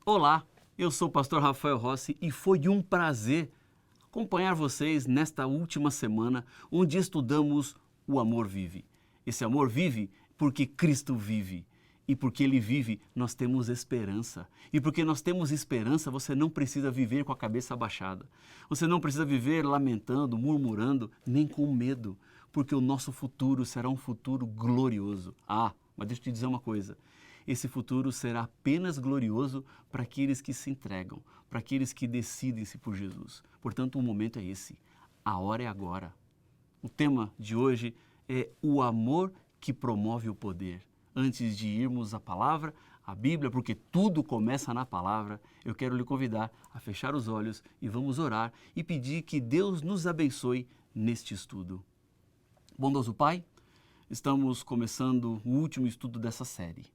Olá, eu sou o pastor Rafael Rossi e foi um prazer acompanhar vocês nesta última semana onde estudamos o amor vive. Esse amor vive porque Cristo vive. E porque Ele vive, nós temos esperança. E porque nós temos esperança, você não precisa viver com a cabeça abaixada. Você não precisa viver lamentando, murmurando, nem com medo. Porque o nosso futuro será um futuro glorioso. Mas deixa eu te dizer uma coisa. Esse futuro será apenas glorioso para aqueles que se entregam, para aqueles que decidem-se por Jesus. Portanto, o momento é esse. A hora é agora. O tema de hoje é o amor que promove o poder. Antes de irmos à palavra, à Bíblia, porque tudo começa na palavra, eu quero lhe convidar a fechar os olhos e vamos orar e pedir que Deus nos abençoe neste estudo. Bondoso Pai, estamos começando o último estudo dessa série.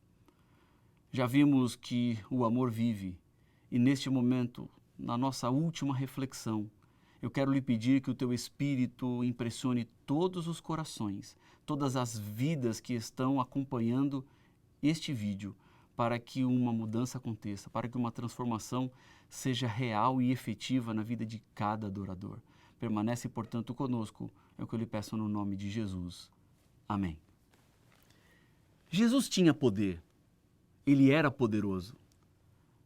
Já vimos que o amor vive e neste momento, na nossa última reflexão, eu quero lhe pedir que o Teu Espírito impressione todos os corações, todas as vidas que estão acompanhando este vídeo, para que uma mudança aconteça, para que uma transformação seja real e efetiva na vida de cada adorador. Permanece, portanto, conosco, é o que eu lhe peço no nome de Jesus. Amém. Jesus tinha poder, ele era poderoso,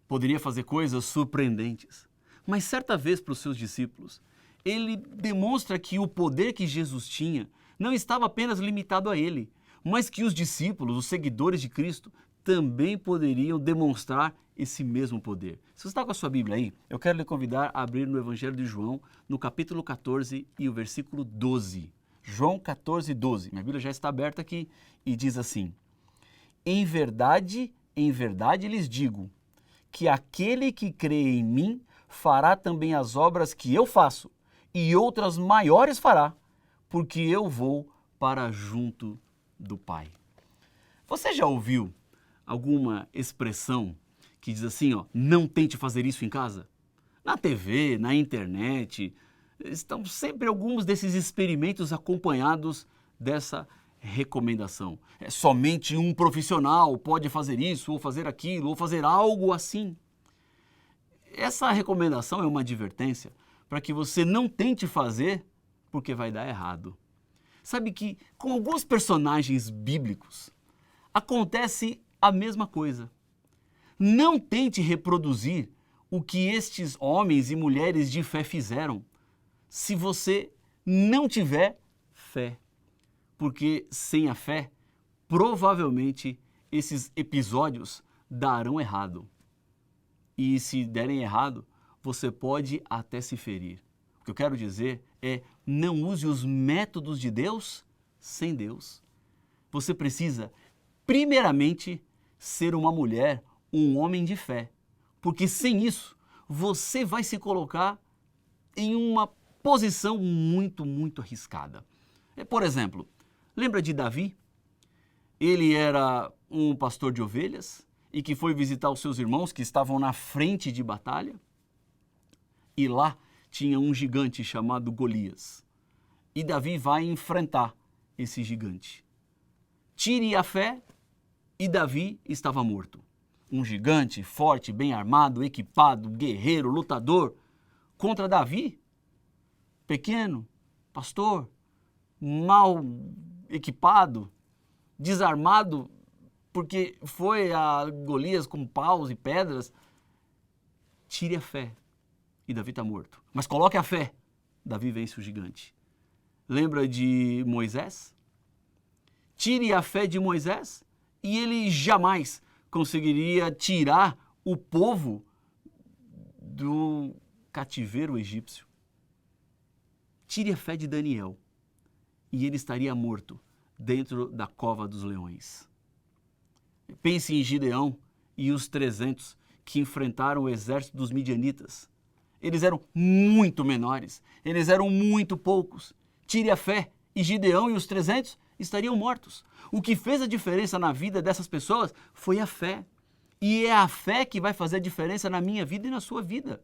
poderia fazer coisas surpreendentes. Mas certa vez para os seus discípulos, ele demonstra que o poder que Jesus tinha não estava apenas limitado a ele, mas que os discípulos, os seguidores de Cristo, também poderiam demonstrar esse mesmo poder. Se você está com a sua Bíblia aí, eu quero lhe convidar a abrir no Evangelho de João, no capítulo 14 e o versículo 12. João 14, 12. Minha Bíblia já está aberta aqui e diz assim: em verdade lhes digo, que aquele que crê em mim fará também as obras que eu faço, e outras maiores fará, porque eu vou para junto do Pai. Você já ouviu alguma expressão que diz assim, não tente fazer isso em casa? Na TV, na internet, estão sempre alguns desses experimentos acompanhados dessa recomendação. Somente um profissional pode fazer isso, ou fazer aquilo, ou fazer algo assim. Essa recomendação é uma advertência para que você não tente fazer porque vai dar errado. Sabe que com alguns personagens bíblicos acontece a mesma coisa. Não tente reproduzir o que estes homens e mulheres de fé fizeram se você não tiver fé. Porque sem a fé, provavelmente esses episódios darão errado. E se derem errado, você pode até se ferir. O que eu quero dizer é, não use os métodos de Deus sem Deus. Você precisa, primeiramente, ser uma mulher, um homem de fé. Porque sem isso, você vai se colocar em uma posição muito, muito arriscada. Por exemplo, lembra de Davi? Ele era um pastor de ovelhas e que foi visitar os seus irmãos que estavam na frente de batalha. E lá tinha um gigante chamado Golias. E Davi vai enfrentar esse gigante. Tire a fé e Davi estava morto. Um gigante forte, bem armado, equipado, guerreiro, lutador, contra Davi, pequeno, pastor, mal equipado, desarmado, porque foi a Golias com paus e pedras. Tire a fé e Davi está morto. Mas coloque a fé, Davi vence o gigante. Lembra de Moisés? Tire a fé de Moisés e ele jamais conseguiria tirar o povo do cativeiro egípcio. Tire a fé de Daniel e ele estaria morto dentro da cova dos leões. Pense em Gideão e os 300 que enfrentaram o exército dos midianitas. Eles eram muito menores, eles eram muito poucos. Tire a fé e Gideão e os 300 estariam mortos. O que fez a diferença na vida dessas pessoas foi a fé. E é a fé que vai fazer a diferença na minha vida e na sua vida.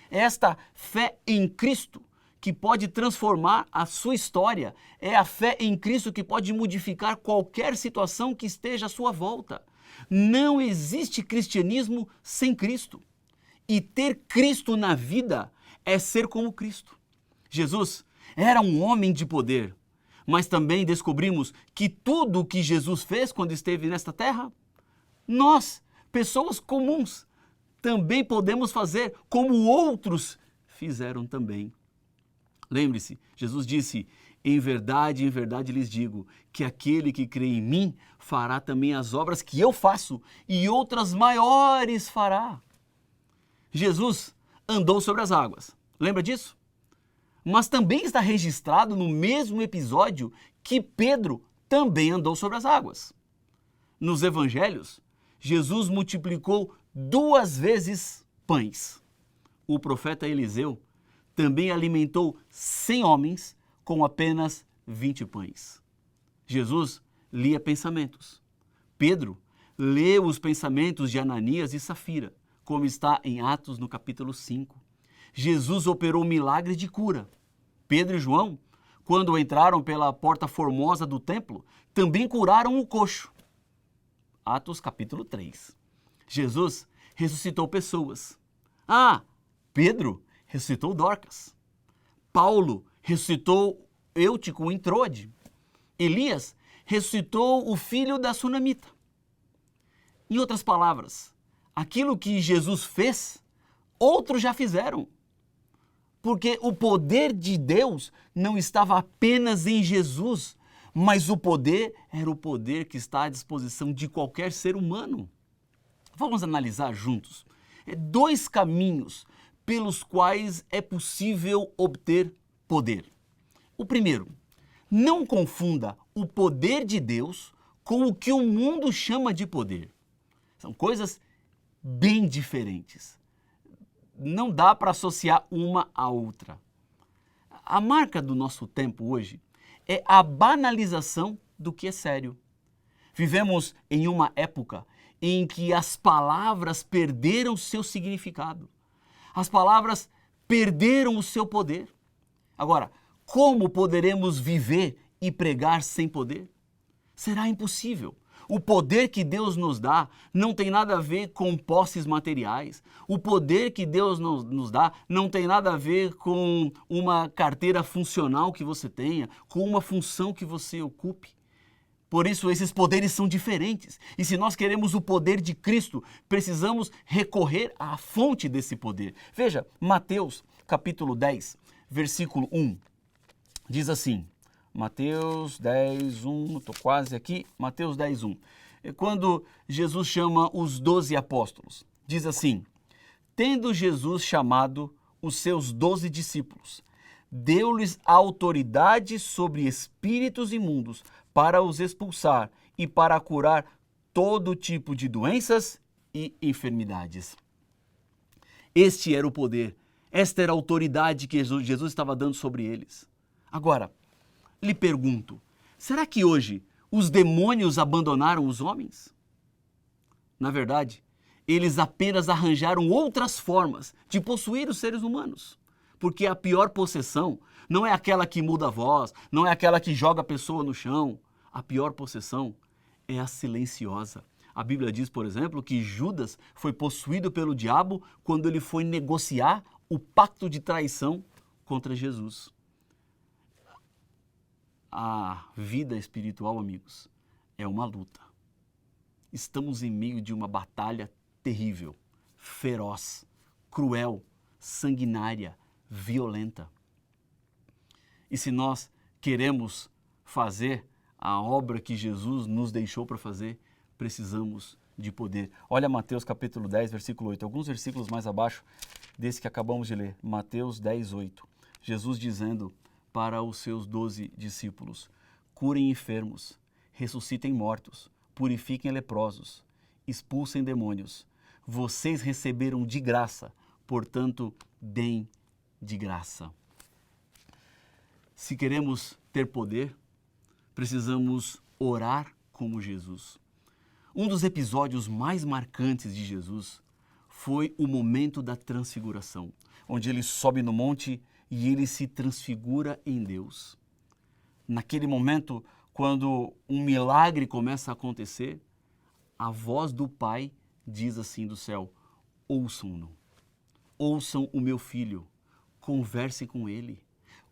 É esta fé em Cristo que pode transformar a sua história. É a fé em Cristo que pode modificar qualquer situação que esteja à sua volta. Não existe cristianismo sem Cristo. E ter Cristo na vida é ser como Cristo. Jesus era um homem de poder, mas também descobrimos que tudo o que Jesus fez quando esteve nesta terra, nós, pessoas comuns, também podemos fazer como outros fizeram também. Lembre-se, Jesus disse: em verdade lhes digo, que aquele que crê em mim fará também as obras que eu faço e outras maiores fará. Jesus andou sobre as águas. Lembra disso? Mas também está registrado no mesmo episódio que Pedro também andou sobre as águas. Nos evangelhos, Jesus multiplicou 2 vezes pães. O profeta Eliseu também alimentou 100 homens com apenas 20 pães. Jesus lia pensamentos. Pedro leu os pensamentos de Ananias e Safira, como está em Atos no capítulo 5. Jesus operou milagres de cura. Pedro e João, quando entraram pela porta formosa do templo, também curaram o coxo. Atos capítulo 3. Jesus ressuscitou pessoas. Pedro ressuscitou Dorcas. Paulo ressuscitou Eutico em Troade. Elias ressuscitou o filho da sunamita. Em outras palavras, aquilo que Jesus fez, outros já fizeram. Porque o poder de Deus não estava apenas em Jesus, mas o poder era o poder que está à disposição de qualquer ser humano. Vamos analisar juntos 2 caminhos pelos quais é possível obter poder. O primeiro, não confunda o poder de Deus com o que o mundo chama de poder. São coisas bem diferentes. Não dá para associar uma à outra. A marca do nosso tempo hoje é a banalização do que é sério. Vivemos em uma época em que as palavras perderam seu significado. As palavras perderam o seu poder. Agora, como poderemos viver e pregar sem poder? Será impossível. O poder que Deus nos dá não tem nada a ver com posses materiais. O poder que Deus nos dá não tem nada a ver com uma carteira funcional que você tenha, com uma função que você ocupe. Por isso, esses poderes são diferentes. E se nós queremos o poder de Cristo, precisamos recorrer à fonte desse poder. Veja, Mateus capítulo 10, versículo 1. Diz assim, Mateus 10, 1, estou quase aqui, Mateus 10, 1. Quando Jesus chama os 12 apóstolos, diz assim: tendo Jesus chamado os seus 12 discípulos, deu-lhes autoridade sobre espíritos imundos para os expulsar e para curar todo tipo de doenças e enfermidades. Este era o poder, esta era a autoridade que Jesus estava dando sobre eles. Agora, lhe pergunto, será que hoje os demônios abandonaram os homens? Na verdade, eles apenas arranjaram outras formas de possuir os seres humanos. Porque a pior possessão não é aquela que muda a voz, não é aquela que joga a pessoa no chão. A pior possessão é a silenciosa. A Bíblia diz, por exemplo, que Judas foi possuído pelo diabo quando ele foi negociar o pacto de traição contra Jesus. A vida espiritual, amigos, é uma luta. Estamos em meio de uma batalha terrível, feroz, cruel, sanguinária, violenta. E se nós queremos fazer a obra que Jesus nos deixou para fazer, precisamos de poder. Olha Mateus capítulo 10, versículo 8, alguns versículos mais abaixo desse que acabamos de ler. Mateus 10, 8. Jesus dizendo para os seus 12 discípulos: curem enfermos, ressuscitem mortos, purifiquem leprosos, expulsem demônios. Vocês receberam de graça, portanto, deem de graça. Se queremos ter poder, precisamos orar como Jesus. Um dos episódios mais marcantes de Jesus foi o momento da transfiguração, onde ele sobe no monte e ele se transfigura em Deus. Naquele momento, quando um milagre começa a acontecer, a voz do Pai diz assim do céu: ouçam-no, ouçam o meu filho, conversem com ele,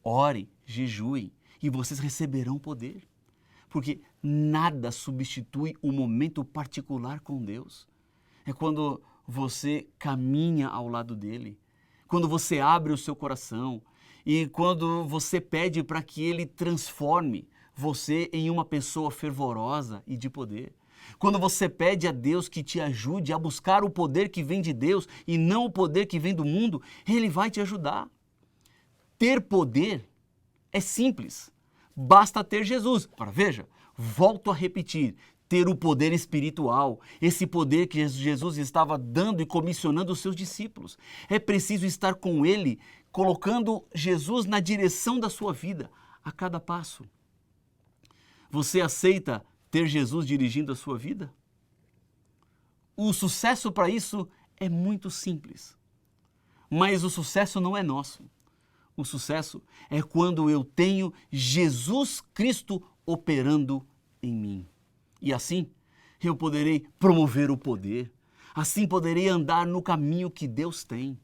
orem, jejuem e vocês receberão poder. Porque nada substitui um momento particular com Deus. É quando você caminha ao lado dele, quando você abre o seu coração e quando você pede para que ele transforme você em uma pessoa fervorosa e de poder. Quando você pede a Deus que te ajude a buscar o poder que vem de Deus e não o poder que vem do mundo, ele vai te ajudar. Ter poder é simples. Basta ter Jesus. Agora veja, volto a repetir, ter o poder espiritual, esse poder que Jesus estava dando e comissionando os seus discípulos. É preciso estar com ele, colocando Jesus na direção da sua vida, a cada passo. Você aceita ter Jesus dirigindo a sua vida? O sucesso para isso é muito simples. Mas o sucesso não é nosso. O sucesso é quando eu tenho Jesus Cristo operando em mim. E assim, eu poderei promover o poder. Assim poderei andar no caminho que Deus tem.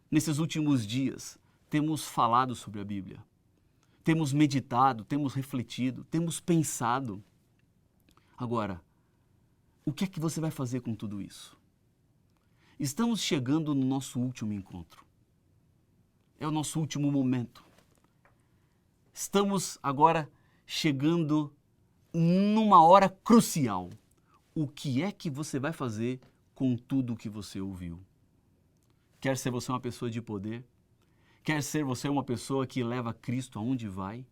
Nesses últimos dias, temos falado sobre a Bíblia. Temos meditado, temos refletido, temos pensado. Agora, o que é que você vai fazer com tudo isso? Estamos chegando no nosso último encontro. É o nosso último momento. Estamos agora chegando numa hora crucial. O que é que você vai fazer com tudo o que você ouviu? Quer ser você uma pessoa de poder? Quer ser você uma pessoa que leva Cristo aonde vai?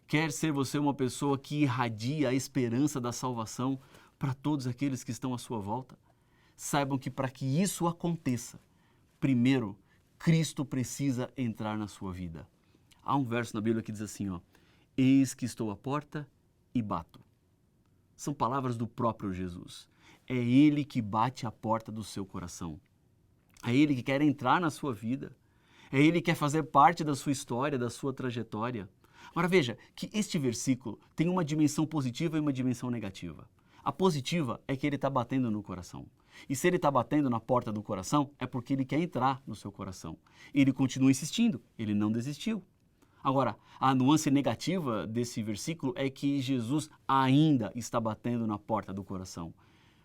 Quer ser você uma pessoa que irradia a esperança da salvação para todos aqueles que estão à sua volta? Saibam que para que isso aconteça, primeiro, Cristo precisa entrar na sua vida. Há um verso na Bíblia que diz assim, eis que estou à porta e bato. São palavras do próprio Jesus. É Ele que bate a porta do seu coração. É Ele que quer entrar na sua vida. É Ele que quer fazer parte da sua história, da sua trajetória. Agora veja que este versículo tem uma dimensão positiva e uma dimensão negativa. A positiva é que Ele está batendo no coração. E se Ele está batendo na porta do coração, é porque Ele quer entrar no seu coração. Ele continua insistindo, Ele não desistiu. Agora, a nuance negativa desse versículo é que Jesus ainda está batendo na porta do coração.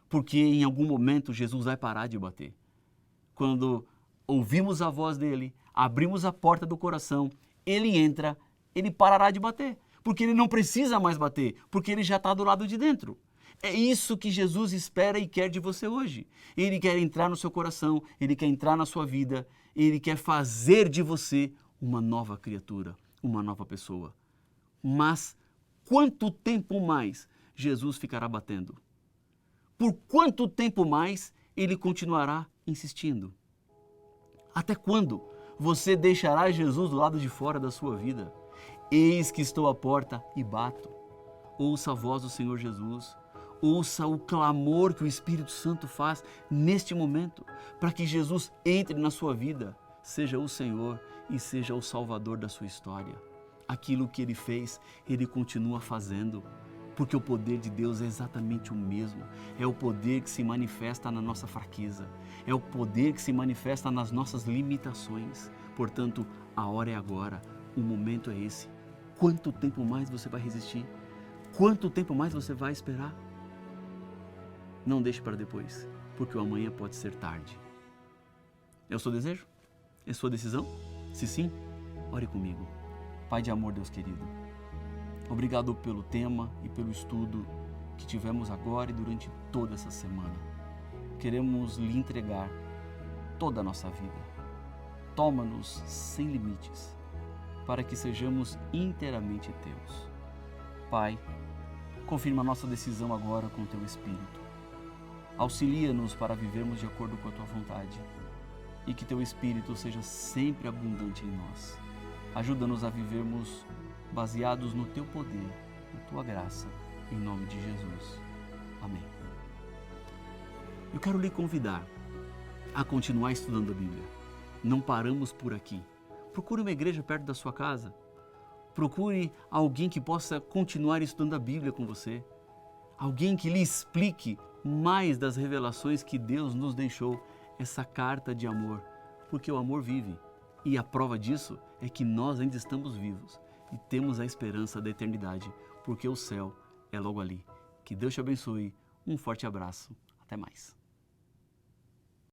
Porque em algum momento Jesus vai parar de bater. Quando ouvimos a voz dele, abrimos a porta do coração, ele entra, ele parará de bater. Porque ele não precisa mais bater, porque ele já está do lado de dentro. É isso que Jesus espera e quer de você hoje. Ele quer entrar no seu coração, ele quer entrar na sua vida, ele quer fazer de você uma nova criatura, uma nova pessoa. Mas quanto tempo mais Jesus ficará batendo? Por quanto tempo mais ele continuará insistindo? Até quando você deixará Jesus do lado de fora da sua vida? Eis que estou à porta e bato. Ouça a voz do Senhor Jesus. Ouça o clamor que o Espírito Santo faz neste momento, para que Jesus entre na sua vida, seja o Senhor e seja o Salvador da sua história. Aquilo que Ele fez, Ele continua fazendo, porque o poder de Deus é exatamente o mesmo. É o poder que se manifesta na nossa fraqueza, é o poder que se manifesta nas nossas limitações. Portanto, a hora é agora, o momento é esse. Quanto tempo mais você vai resistir? Quanto tempo mais você vai esperar? Não deixe para depois, porque o amanhã pode ser tarde. É o seu desejo? É sua decisão? Se sim, ore comigo. Pai de amor, Deus querido, obrigado pelo tema e pelo estudo que tivemos agora e durante toda essa semana. Queremos lhe entregar toda a nossa vida. Toma-nos sem limites, para que sejamos inteiramente teus. Pai, confirma a nossa decisão agora com o teu Espírito. Auxilia-nos para vivermos de acordo com a tua vontade e que teu Espírito seja sempre abundante em nós. Ajuda-nos a vivermos baseados no teu poder, na tua graça, em nome de Jesus. Amém. Eu quero lhe convidar a continuar estudando a Bíblia. Não paramos por aqui. Procure uma igreja perto da sua casa. Procure alguém que possa continuar estudando a Bíblia com você. Alguém que lhe explique mais das revelações que Deus nos deixou, essa carta de amor, porque o amor vive. E a prova disso é que nós ainda estamos vivos e temos a esperança da eternidade, porque o céu é logo ali. Que Deus te abençoe. Um forte abraço. Até mais.